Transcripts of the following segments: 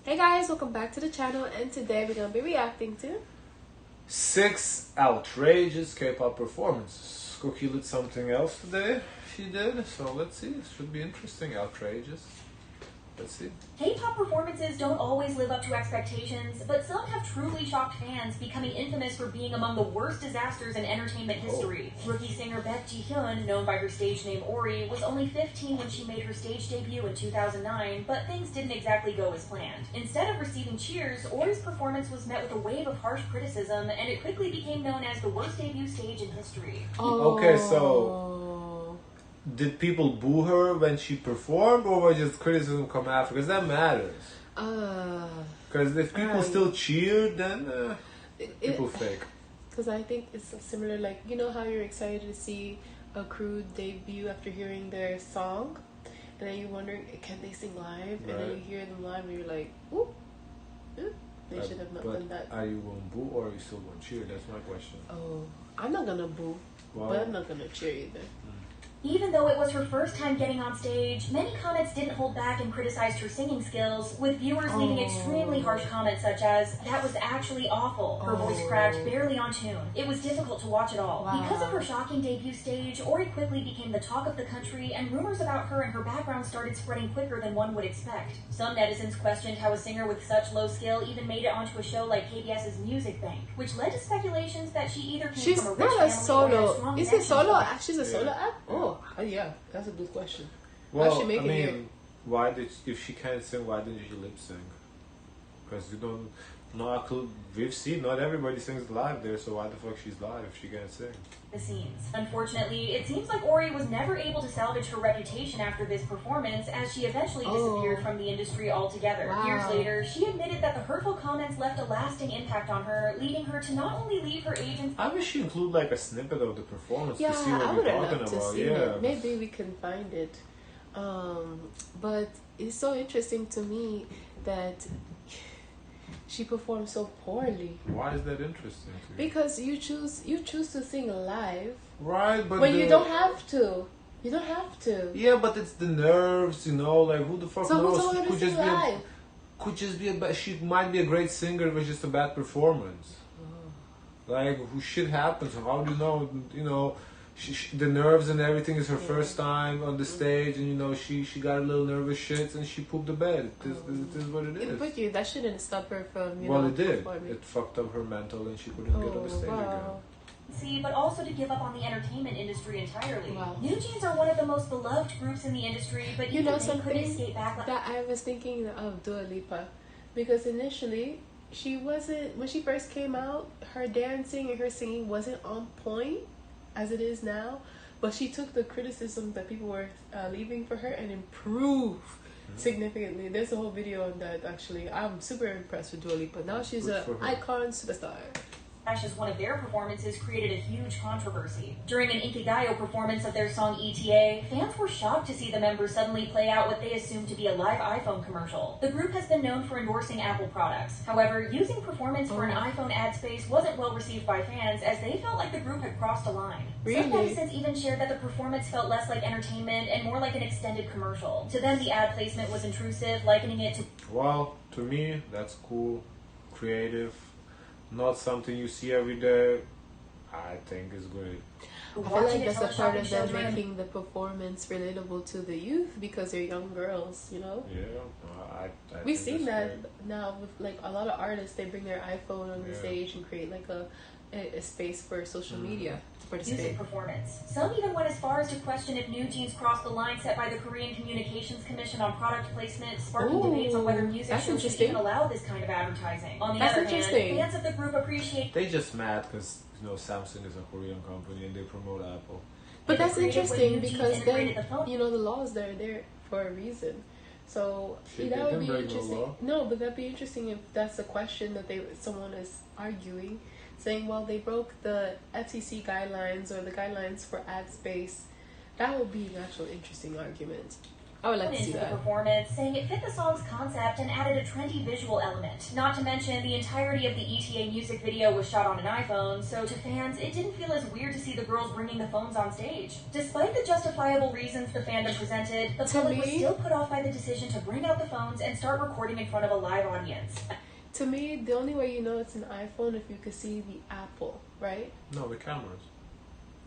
Hey guys, welcome back to the channel, and today we're going to be reacting to 6 outrageous K-pop performances. Cookie did something else today, she did, so let's see, it should be interesting, outrageous. Let's see. K-pop performances don't always live up to expectations, but some have truly shocked fans, becoming infamous for being among the worst disasters in entertainment history. Rookie singer Baek Ji-hyun, known by her stage name Orie, was only 15 when she made her stage debut in 2009, but things didn't exactly go as planned. Instead of receiving cheers, Orie's performance was met with a wave of harsh criticism, and it quickly became known as the worst debut stage in history. Okay, so did people boo her when she performed, or was just criticism come after? Because that matters. Because if people still cheered, then people fake. Because I think it's similar, like, you know how you're excited to see a crew debut after hearing their song, and then you're wondering, can they sing live? Right. And then you hear them live and you're like, ooh, they should have not done that. Are you going to boo, or are you still going to cheer? That's my question. Oh, I'm not going to boo, but I'm not going to cheer either. Even though it was her first time getting on stage, many comments didn't hold back and criticized her singing skills, with viewers leaving extremely harsh comments such as, "That was actually awful. Her voice cracked, barely on tune. It was difficult to watch it all." Wow. Because of her shocking debut stage, Orie quickly became the talk of the country, and rumors about her and her background started spreading quicker than one would expect. Some netizens questioned how a singer with such low skill even made it onto a show like KBS's Music Bank, which led to speculations that she either came from a rich family or had a strong connection. Is it solo? She's a solo act? Oh, yeah, that's a good question. Well, I mean, why did, if she can't sing, why didn't she lip sync? Because you don't, we've seen not everybody sings live there, so why the fuck she's live if she can't sing? The scenes. Unfortunately, it seems like Orie was never able to salvage her reputation after this performance, as she eventually disappeared from the industry altogether. Wow. Years later, she admitted that the hurtful comments left a lasting impact on her, leading her to not only leave her agents. I wish she include like a snippet of the performance to see I what would we're have talking loved to about. see it. Maybe we can find it. But it's so interesting to me that she performed so poorly. Why is that interesting to you? Because you choose to sing live. Right, but when you don't have to. You don't have to. Yeah, but it's the nerves, you know, like who the fuck knows? So who told her Could just be a she might be a great singer, but just a bad performance. Like, shit happens. How do you know? You know, the nerves and everything is her first time on the stage, and you know she got a little nervous shits and she pooped the bed. It is what it is. But that shouldn't stop her from it did. It fucked up her mental, and she couldn't get on the stage again. But also to give up on the entertainment industry entirely. Wow. NewJeans are one of the most beloved groups in the industry, but you know they couldn't escape backlash. That I was thinking of Dua Lipa, because initially she wasn't, when she first came out, her dancing and her singing wasn't on point as it is now, but she took the criticism that people were leaving for her and improved significantly. There's a whole video on that, actually. I'm super impressed with Dua Lipa. Now she's an icon superstar. As one of their performances created a huge controversy. During an Inkigayo performance of their song ETA, fans were shocked to see the members suddenly play out what they assumed to be a live iPhone commercial. The group has been known for endorsing Apple products. However, using performance for an iPhone ad space wasn't well received by fans, as they felt like the group had crossed a line. Really? Some netizens even shared that the performance felt less like entertainment and more like an extended commercial. To them, the ad placement was intrusive, likening it to... Well, to me, that's cool, creative. Not something you see every day. I think is great. I feel like that's a part of them making the performance relatable to the youth, because they're young girls, you know? Yeah, we've seen that now with like a lot of artists. They bring their iPhone on the stage and create like a space for social media to participate. Music performance. Some even went as far as to question if NewJeans crossed the line set by the Korean Communications Commission on product placement, sparking debates on whether music shows should even allow this kind of advertising. On the other hand, fans of the group appreciate... They just mad because, you know, Samsung is a Korean company and they promote Apple. But that's interesting, because then, you know, the laws are there for a reason. So that would be interesting. No, but that'd be interesting if that's a question that someone is arguing, saying, well, they broke the FCC guidelines or the guidelines for ad space. That would be an actual interesting argument. I would like to see into the that. performance, saying it fit the song's concept and added a trendy visual element. Not to mention, the entirety of the ETA music video was shot on an iPhone, so to fans, it didn't feel as weird to see the girls bringing the phones on stage. Despite the justifiable reasons the fandom presented, the public was still put off by the decision to bring out the phones and start recording in front of a live audience. To me, the only way you know it's an iPhone if you could see the Apple, right? No, the cameras.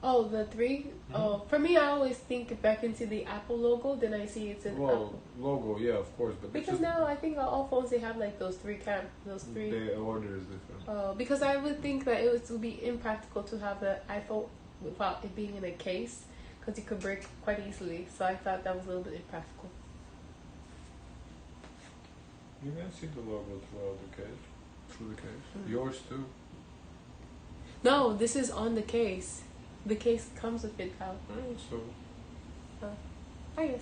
Oh, the 3? Mm-hmm. Oh, for me, I always think if I can see the Apple logo, then I see it's an Apple. Logo, yeah, of course. But Because now I think all phones, they have like those 3 those 3. The order is different. Because I would think that it would be impractical to have the iPhone without it being in a case, because it could break quite easily. So I thought that was a little bit impractical. You can see the logo throughout the case. Through the case. Mm-hmm. Yours too. No, this is on the case. The case comes with it out. So. I guess.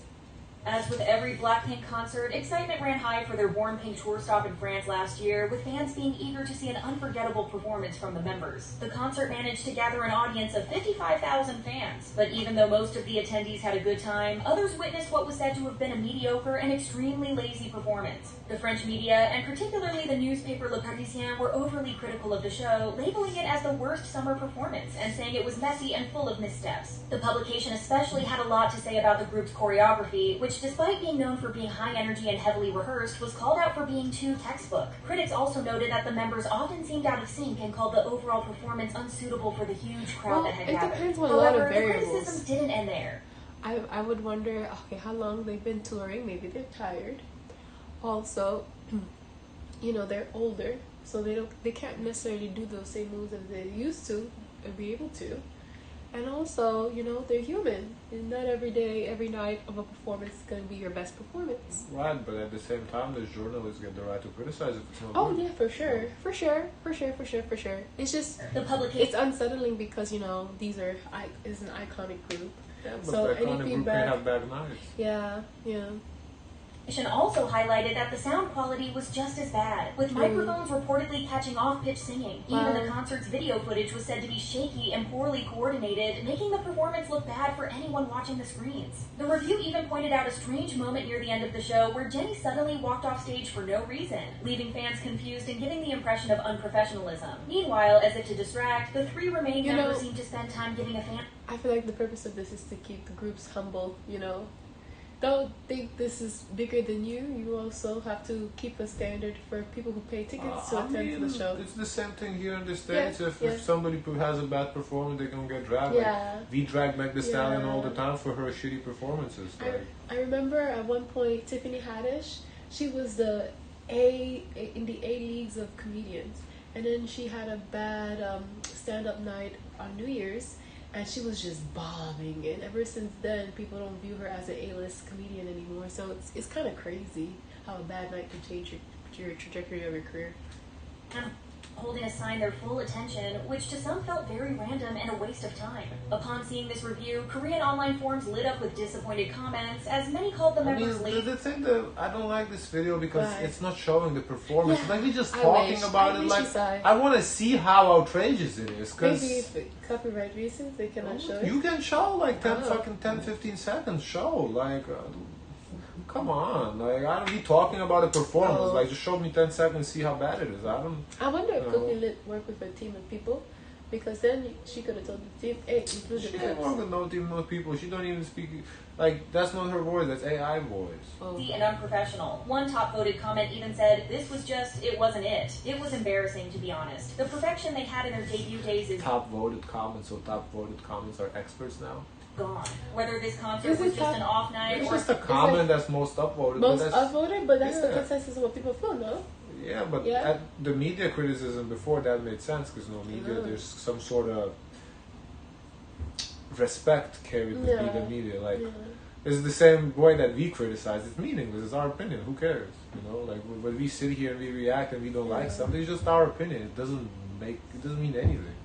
As with every Blackpink concert, excitement ran high for their Born Pink tour stop in France last year, with fans being eager to see an unforgettable performance from the members. The concert managed to gather an audience of 55,000 fans, but even though most of the attendees had a good time, others witnessed what was said to have been a mediocre and extremely lazy performance. The French media, and particularly the newspaper Le Parisien, were overly critical of the show, labeling it as the worst summer performance and saying it was messy and full of missteps. The publication especially had a lot to say about the group's choreography, which despite being known for being high energy and heavily rehearsed, was called out for being too textbook. Critics also noted that the members often seemed out of sync and called the overall performance unsuitable for the huge crowd that had gathered. It depends on a lot of variables. The criticisms didn't end there. I would wonder, okay, how long they've been touring. Maybe they're tired. Also, they're older, so they can't necessarily do those same moves as they used to or be able to. And also, they're human. And not every day, every night of a performance is going to be your best performance. Right, but at the same time, the journalists get the right to criticize if it's not Oh, good. yeah, for sure. It's just, The publication. it's unsettling because, these is an iconic group. Yeah, but So the any iconic group feedback- can have bad nights. Yeah. Also highlighted that the sound quality was just as bad, with microphones reportedly catching off-pitch singing. Even the concert's video footage was said to be shaky and poorly coordinated, making the performance look bad for anyone watching the screens. The review even pointed out a strange moment near the end of the show where Jennie suddenly walked off stage for no reason, leaving fans confused and giving the impression of unprofessionalism. Meanwhile, as if to distract, the 3 remaining members seemed to spend time giving a fan... I feel like the purpose of this is to keep the groups humble, Don't think this is bigger than you. You also have to keep a standard for people who pay tickets to attend to the show. It's the same thing here in the States. Yeah, If somebody has a bad performance, they're going to get dragged. Yeah. Like, we drag Meg Thee Stallion all the Yeah. time for her shitty performances. I remember at one point, Tiffany Haddish, she was in the A leagues of comedians. And then she had a bad stand-up night on New Year's. And she was just bombing, and ever since then, people don't view her as an A-list comedian anymore. So it's kind of crazy how a bad night can change your trajectory of your career. Holding aside their full attention, which to some felt very random and a waste of time. Upon seeing this review, Korean online forums lit up with disappointed comments, as many called the members late. The thing that I don't like this video because Why? it's not showing the performance. Yeah, Like we're just I talking wish. about I it. wish Like you saw it. I want to see how outrageous it is. Cause Maybe if copyright reasons, they cannot show it. you can show like 10 Oh. fucking 10, 15 seconds show. Like, come on. Like, I don't be talking about a performance. Oh. Like, just show me 10 seconds, see how bad it is. I wonder if No. Cookie Lit worked with a team of people, because then she could have told the team, hey, include the She didn't clips. work with no team, no people. She don't even speak. Like, that's not her voice. That's AI voice. Oh. And unprofessional. One top-voted comment even said, "This was just, it wasn't it. It was embarrassing, to be honest. The perfection they had in their debut days is Top voted comments. So top voted comments are experts now. gone. Whether this concert Is was it just top- an off night It's or just a comment that's most upvoted. Most but that's, upvoted, but that's the yeah. consensus of what people feel, no? Yeah, but Yeah. At the media criticism before that made sense because no media, there's some sort of respect carried with Yeah. the media. Like, Yeah. it's the same way that we criticize. It's meaningless. It's our opinion. Who cares? Like when we sit here and we react and we don't like something, it's just our opinion. It doesn't mean anything.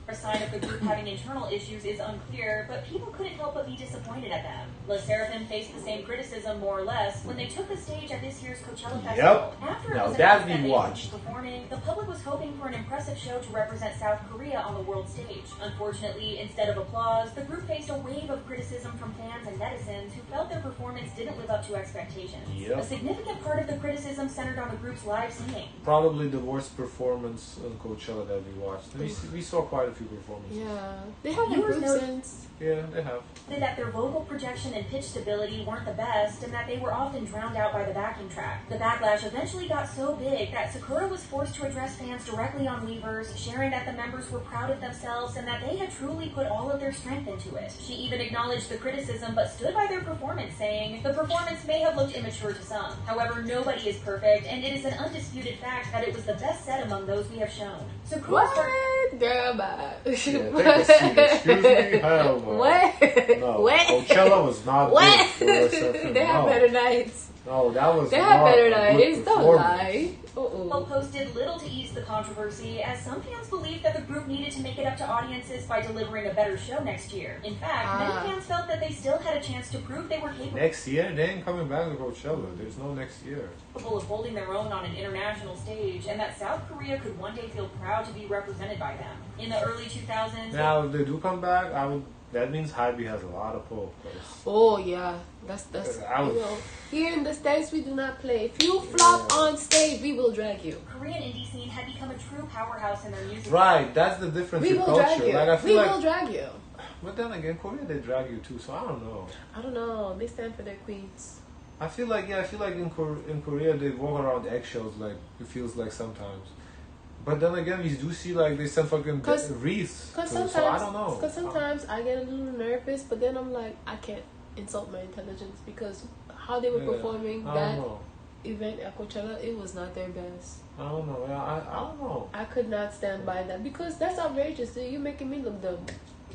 A sign of the group having internal issues is unclear, but people couldn't help but be disappointed at them. Sserafim faced the same criticism, more or less, when they took the stage at this year's Coachella Festival. After it was announced that they would be performing, the public was hoping for an impressive show to represent South Korea on the world stage. Unfortunately, instead of applause, the group faced a wave of criticism from fans and netizens who felt their performance didn't live up to expectations. A significant part of the criticism centered on the group's live singing. Probably the worst performance on Coachella that we watched. We saw quite a few performances. Yeah, they have improved since. Yeah, they have. That their vocal projection and pitch stability weren't the best, and that they were often drowned out by the backing track. The backlash eventually got so big that Sakura was forced to address fans directly on Weverse, sharing that the members were proud of themselves and that they had truly put all of their strength into it. She even acknowledged the criticism but stood by their performance, saying, "The performance may have looked immature to some. However, nobody is perfect, and it is an undisputed fact that it was the best set among those we have shown." Sakura Girl, bye. Excuse me? Hell no. What? No. What? Coachella was not good for Sserafim. They have better nights. No, that was They not have better a nights. good Don't lie. Posted little to ease the controversy, as some fans believed that the group needed to make it up to audiences by delivering a better show next year. In fact, many fans felt that they still had a chance to prove they were capable. Next year? They ain't coming back to Coachella. There's no next year. Of holding their own on an international stage, and that South Korea could one day feel proud to be represented by them. In the early 2000s... Now, if they do come back, that means Hybe has a lot of pull. Oh yeah, that's here in the States we do not play. If you flop on stage, we will drag you. Korean indie scene had become a true powerhouse in their music. Right, that's the difference we in will culture. Drag you. Like, I feel we will drag you. But then again, Korea they drag you too, so I don't know. I don't know. They stand for their queens. I feel like in Korea they walk around eggshells. Like it feels like sometimes. But then again, we do see like they send fucking wreaths. So I don't know. Because sometimes I get a little nervous, but then I'm like, I can't insult my intelligence because how they were performing that event at Coachella, it was not their best. I don't know. I don't know. I could not stand by that because that's outrageous. Dude. You're making me look dumb.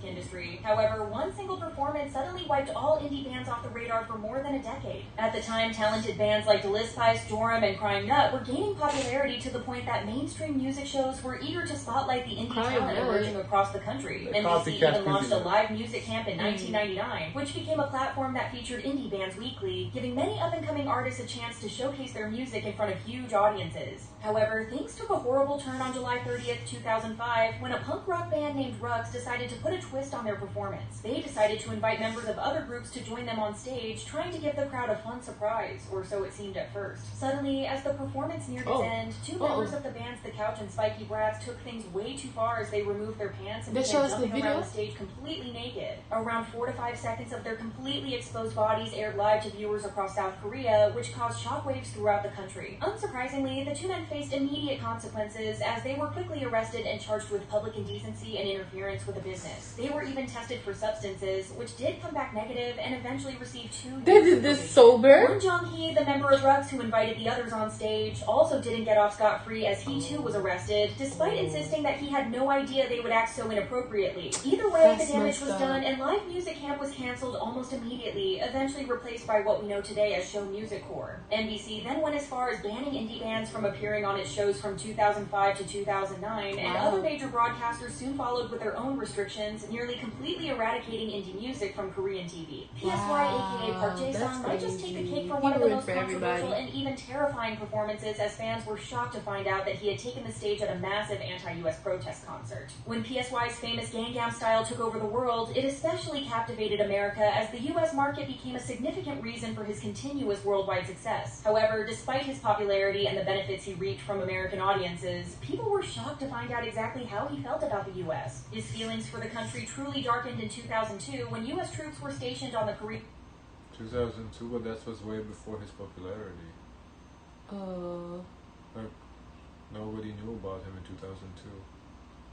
Industry. However, one single performance suddenly wiped all indie bands off the radar for more than a decade. At the time, talented bands like Disastrous, Joram, and Crying Nut were gaining popularity to the point that mainstream music shows were eager to spotlight the indie talent emerging across the country. NBC even launched a live music camp in 1999, which became a platform that featured indie bands weekly, giving many up-and-coming artists a chance to showcase their music in front of huge audiences. However, things took a horrible turn on July 30th, 2005, when a punk rock band named Rugs decided to put a twist on their performance. They decided to invite members of other groups to join them on stage, trying to give the crowd a fun surprise, or so it seemed at first. Suddenly, as the performance neared its end, two members of the bands The Couch and Spiky Brats took things way too far as they removed their pants and began jumping around the stage completely naked. Around 4 to 5 seconds of their completely exposed bodies aired live to viewers across South Korea, which caused shockwaves throughout the country. Unsurprisingly, the two men faced immediate consequences as they were quickly arrested and charged with public indecency and interference with a business. They were even tested for substances, which did come back negative and eventually received 2 years. They did this sober? Won Jong-hee, the member of Rugs who invited the others on stage, also didn't get off scot-free as he too was arrested, despite insisting that he had no idea they would act so inappropriately. Either way, the damage was done and live music camp was cancelled almost immediately, eventually replaced by what we know today as Show Music Corps. NBC then went as far as banning indie bands from appearing on its shows from 2005 to 2009, and other major broadcasters soon followed with their own restrictions, nearly completely eradicating indie music from Korean TV. PSY, aka Park Jae-sung, might just take the cake for one of the most controversial and even terrifying performances, as fans were shocked to find out that he had taken the stage at a massive anti-US protest concert. When PSY's famous Gangnam Style took over the world, it especially captivated America, as the US market became a significant reason for his continuous worldwide success. However, despite his popularity and the benefits he reaped from American audiences, people were shocked to find out exactly how he felt about the US. His feelings for the country truly darkened in 2002 when US troops were stationed on the Korean... 2002, but that was way before his popularity. Like, nobody knew about him in 2002.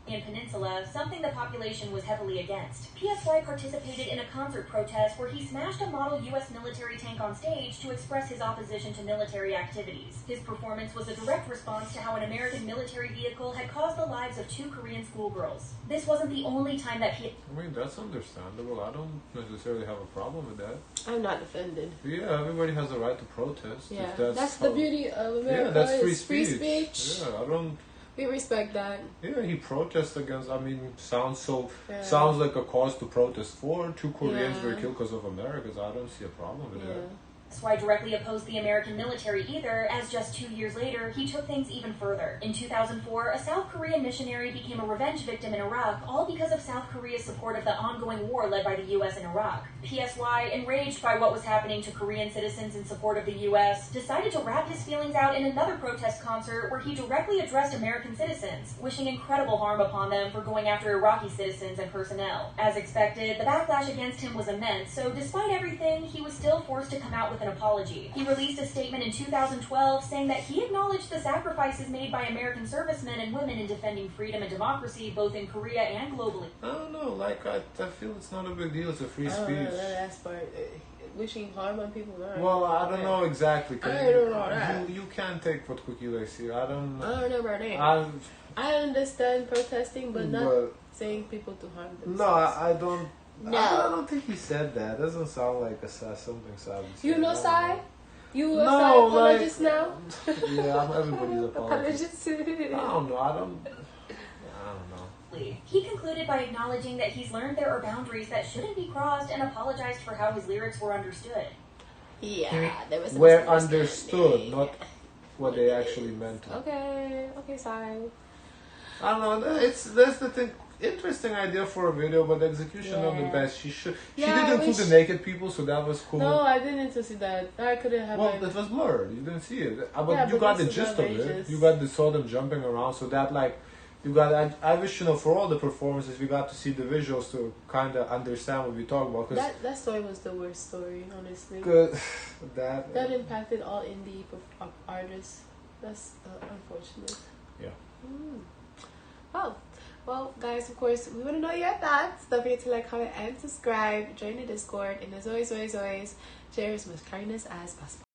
Peninsula, something the population was heavily against. PSY participated in a concert protest where he smashed a model U.S. military tank on stage to express his opposition to military activities. His performance was a direct response to how an American military vehicle had caused the lives of 2 Korean schoolgirls. This wasn't the only time that I mean, that's understandable. I don't necessarily have a problem with that. I'm not offended. Yeah, everybody has a right to protest. Yeah, that's the beauty of America. Yeah, that's free speech. Yeah, I don't... We respect that. Yeah, he protests against. I mean, sounds Yeah. like a cause to protest for. 2 Koreans Yeah. were killed because of Americans. I don't see a problem with that. That's why directly opposed the American military either, as just 2 years later, he took things even further. In 2004, a South Korean missionary became a revenge victim in Iraq, all because of South Korea's support of the ongoing war led by the U.S. in Iraq. PSY, enraged by what was happening to Korean citizens in support of the U.S., decided to wrap his feelings out in another protest concert where he directly addressed American citizens, wishing incredible harm upon them for going after Iraqi citizens and personnel. As expected, the backlash against him was immense, so despite everything, he was still forced to come out with an apology. He released a statement in 2012 saying that he acknowledged the sacrifices made by American servicemen and women in defending freedom and democracy both in Korea and globally. I don't know. Like I feel it's not a big deal. It's a free I don't speech. know that last part. Wishing harm on people. Well, I don't know exactly. I don't know that. You can't take what Cookie likes here. I don't know about that. I understand protesting, but not saying people to harm themselves. No, I don't. No. I don't think he said that. It doesn't sound like something Sai. You know Sai? You a No, Sai apologist now? Yeah, everybody's apologist. Apologist. I don't know. I don't know. He concluded by acknowledging that he's learned there are boundaries that shouldn't be crossed and apologized for how his lyrics were understood. Yeah, there was were understood, not what they actually meant. Okay, Sai. I don't know. That's the thing. Interesting idea for a video, but the execution not the best. She didn't include the naked people, so that was cool. No, I didn't see that. I couldn't have. Well, it was blurred. You didn't see it. But you got the gist of it. You got saw them jumping around, so that you got. I wish for all the performances we got to see the visuals to kind of understand what we talk about. Cause that story was the worst story, honestly. That impacted all indie artists. That's unfortunate. Yeah. Oh. Well, guys, of course, we want to know your thoughts. Don't forget to like, comment, and subscribe. Join the Discord. And as always, share as much kindness as possible.